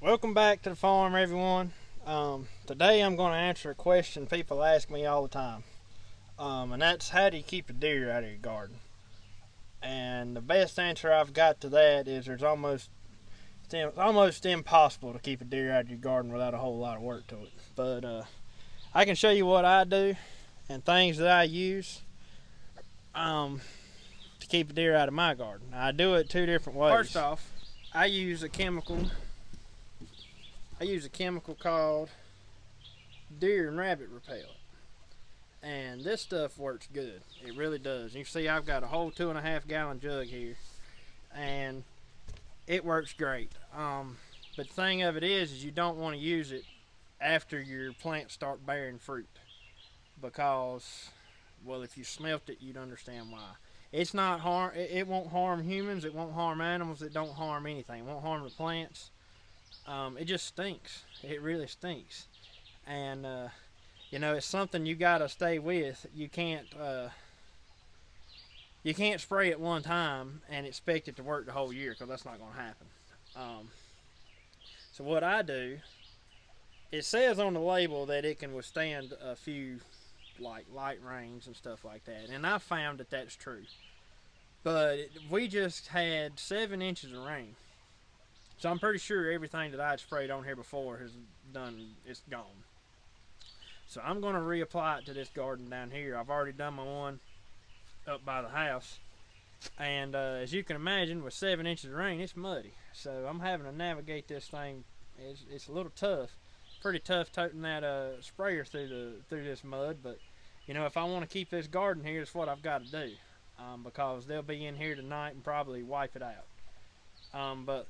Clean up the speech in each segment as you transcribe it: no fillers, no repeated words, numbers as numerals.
Welcome back to the farm, everyone. Today I'm going to answer a question people ask me all the time, and that's how do you keep a deer out of your garden? And the best answer I've got to that is it's almost impossible to keep a deer out of your garden without a whole lot of work to it. But I can show you what I do and things that I use to keep a deer out of my garden. I do it two different ways. First off, I use a chemical called deer and rabbit repellent, and this stuff works good. It really does. You see, I've got a whole 2.5 gallon jug here, and it works great. But the thing of it is you don't want to use it after your plants start bearing fruit, because, well, if you smelt it, you'd understand why. It's not harm. It won't harm humans. It won't harm animals. It don't harm anything. It won't harm the plants. It just stinks. It really stinks, and it's something you gotta stay with. You can't spray it one time and expect it to work the whole year, because that's not gonna happen. So what I do, it says on the label that it can withstand a few like light rains and stuff like that, and I found that that's true. But we just had 7 inches of rain. So I'm pretty sure everything that I'd sprayed on here before it's gone. So I'm going to reapply it to this garden down here. I've already done my one up by the house. And as you can imagine, with 7 inches of rain, it's muddy. So I'm having to navigate this thing. It's a little tough. Pretty tough toting that sprayer through this mud. But, if I want to keep this garden here, it's what I've got to do. Because they'll be in here tonight and probably wipe it out. But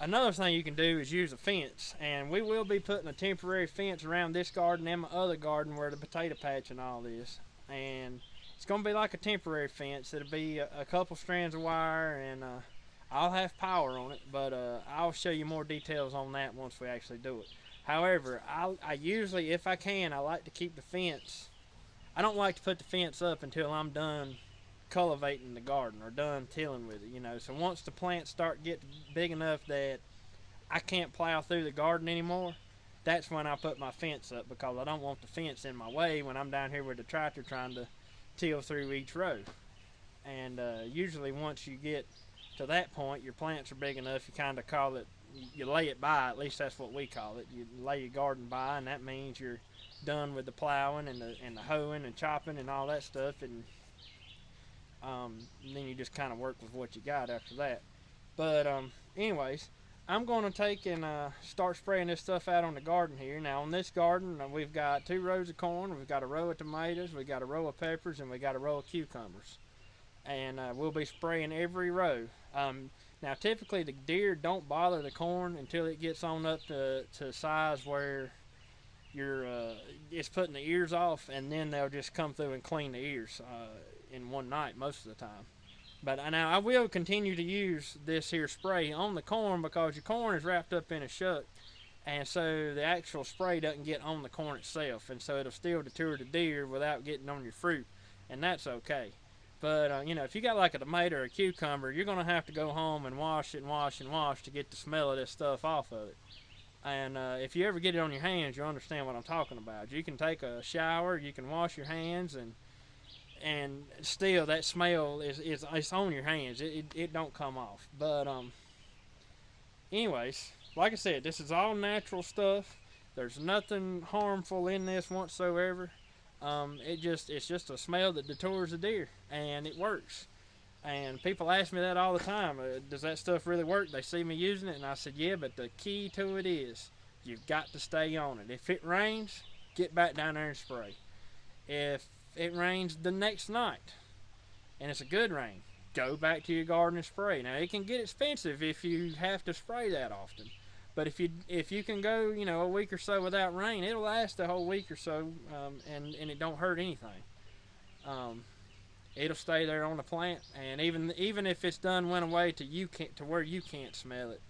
another thing you can do is use a fence, and we will be putting a temporary fence around this garden and my other garden where the potato patch and all this. And it's going to be like a temporary fence. It'll be a couple strands of wire, and I'll have power on it, but I'll show you more details on that once we actually do it. However, I usually, if I can, I like to keep the fence. I don't like to put the fence up until I'm done cultivating the garden or done tilling with it, so once the plants start getting big enough that I can't plow through the garden anymore, that's when I put my fence up, because I don't want the fence in my way when I'm down here with the tractor trying to till through each row. And usually once you get to that point, your plants are big enough, you kind of call it, you lay it by. At least that's what we call it. You lay your garden by, and that means you're done with the plowing and the hoeing and chopping and all that stuff, and then you just kind of work with what you got after that. But anyways, I'm going to take and start spraying this stuff out on the garden here. Now on this garden, we've got 2 rows of corn, we've got a row of tomatoes, we've got a row of peppers, and we got a row of cucumbers. And we'll be spraying every row. Now typically the deer don't bother the corn until it gets on up to size where it's putting the ears off, and then they'll just come through and clean the ears in one night most of the time. But now I will continue to use this here spray on the corn, because your corn is wrapped up in a shuck, and so the actual spray doesn't get on the corn itself, and so it'll still deter the deer without getting on your fruit, and that's okay. But if you got like a tomato or a cucumber, you're going to have to go home and wash it and wash and wash to get the smell of this stuff off of it. And if you ever get it on your hands, you'll understand what I'm talking about. You can take a shower, you can wash your hands, and still that smell it's on your hands. It don't come off. But anyways, like I said, this is all natural stuff. There's nothing harmful in this whatsoever. It's just a smell that deters the deer, and it works. And people ask me that all the time. Does that stuff really work? They see me using it, and I said, yeah, but the key to it is you've got to stay on it. If it rains, get back down there and spray. If it rains the next night, and it's a good rain, go back to your garden and spray. Now, it can get expensive if you have to spray that often. But if you can go, a week or so without rain, it'll last a whole week or so, and it don't hurt anything. It'll stay there on the plant, and even if it's went away to where you can't smell it,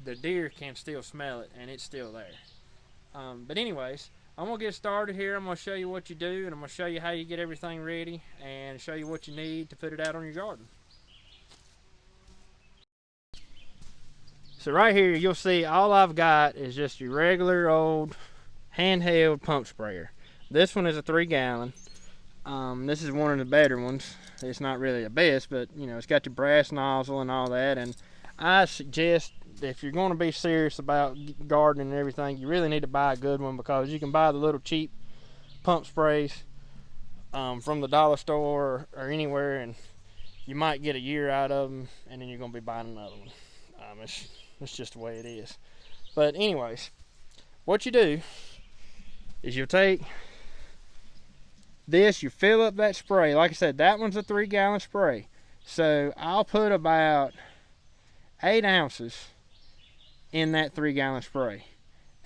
the deer can still smell it, and it's still there. But anyways, I'm going to get started here. I'm going to show you what you do, and I'm going to show you how you get everything ready, and show you what you need to put it out on your garden. So right here, you'll see all I've got is just your regular old handheld pump sprayer. This one is a 3-gallon. This is one of the better ones. It's not really the best, but you know, it's got the brass nozzle and all that. And I suggest if you're going to be serious about gardening and everything, you really need to buy a good one, because you can buy the little cheap pump sprays from the dollar store or anywhere, and you might get a year out of them, and then you're going to be buying another one. It's just the way it is. But anyways, what you do is you'll take this, you fill up that spray. Like I said, that one's a 3-gallon spray. So I'll put about 8 ounces in that 3-gallon spray.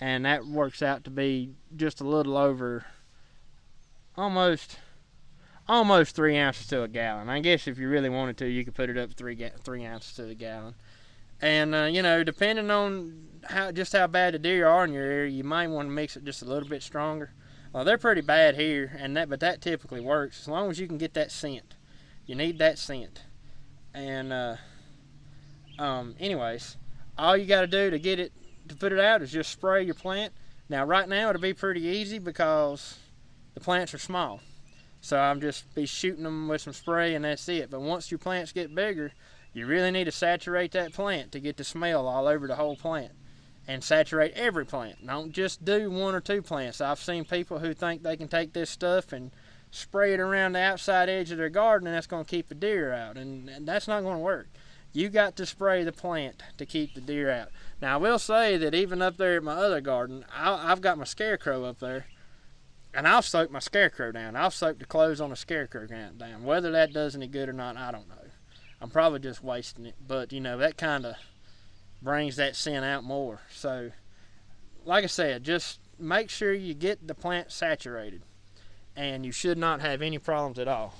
And that works out to be just a little over almost 3 ounces to a gallon. I guess if you really wanted to, you could put it up 3 ounces to the gallon. And you know, depending on how bad the deer are in your area, you might want to mix it just a little bit stronger. Well, they're pretty bad here, but that typically works as long as you can get that scent. You need that scent. And anyways, all you got to do to put it out is just spray your plant. Now, right now it'll be pretty easy because the plants are small, so I'm just be shooting them with some spray and that's it. But once your plants get bigger, you really need to saturate that plant to get the smell all over the whole plant. And saturate every plant. Don't just do 1 or 2 plants. I've seen people who think they can take this stuff and spray it around the outside edge of their garden and that's going to keep the deer out. And that's not going to work. You got to spray the plant to keep the deer out. Now, I will say that even up there at my other garden, I've got my scarecrow up there, and I'll soak my scarecrow down. I'll soak the clothes on the scarecrow down. Whether that does any good or not, I don't know. I'm probably just wasting it, but you know, that kind of brings that scent out more. So like I said, just make sure you get the plant saturated, and you should not have any problems at all.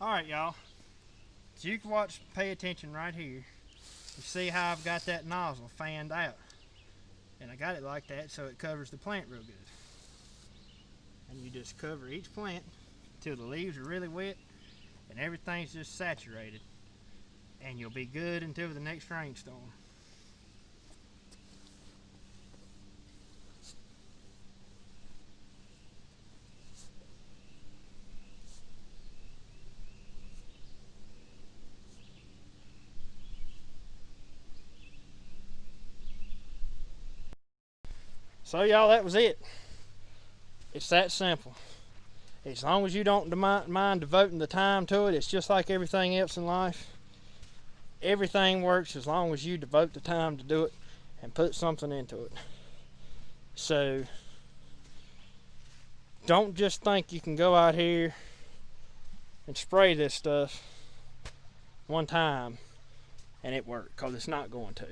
Alright, y'all, so you can pay attention right here. You see how I've got that nozzle fanned out, and I got it like that so it covers the plant real good. And you just cover each plant till the leaves are really wet and everything's just saturated, and you'll be good until the next rainstorm. So y'all, that was it. It's that simple. As long as you don't mind devoting the time to it, it's just like everything else in life. Everything works as long as you devote the time to do it and put something into it. So don't just think you can go out here and spray this stuff one time and it work, because it's not going to.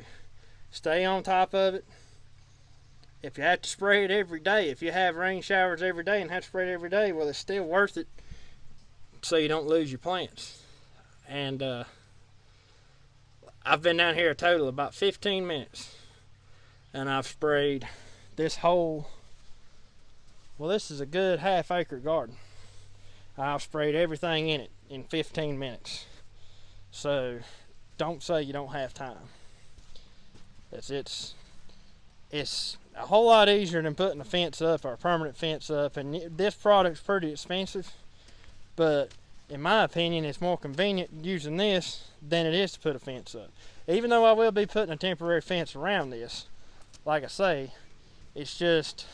Stay on top of it. If you have to spray it every day, if you have rain showers every day and have to spray it every day, well, it's still worth it so you don't lose your plants. And I've been down here a total of about 15 minutes, and I've sprayed this whole, well, this is a good half-acre garden. I've sprayed everything in it in 15 minutes. So don't say you don't have time. It's a whole lot easier than putting a fence up or a permanent fence up, and this product's pretty expensive, but in my opinion it's more convenient using this than it is to put a fence up. Even though I will be putting a temporary fence around this, like I say, it's just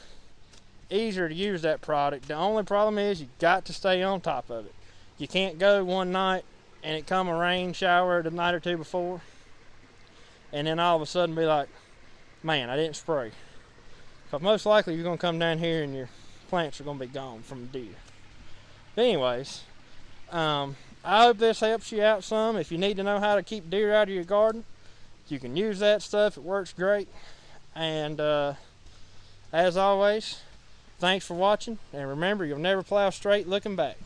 easier to use that product. The only problem is you got to stay on top of it. You can't go one night and it come a rain shower the night or two before, and then all of a sudden be like, man, I didn't spray. Because most likely you're going to come down here and your plants are going to be gone from the deer. But anyways, I hope this helps you out some. If you need to know how to keep deer out of your garden, you can use that stuff. It works great. And as always, thanks for watching. And remember, you'll never plow straight looking back.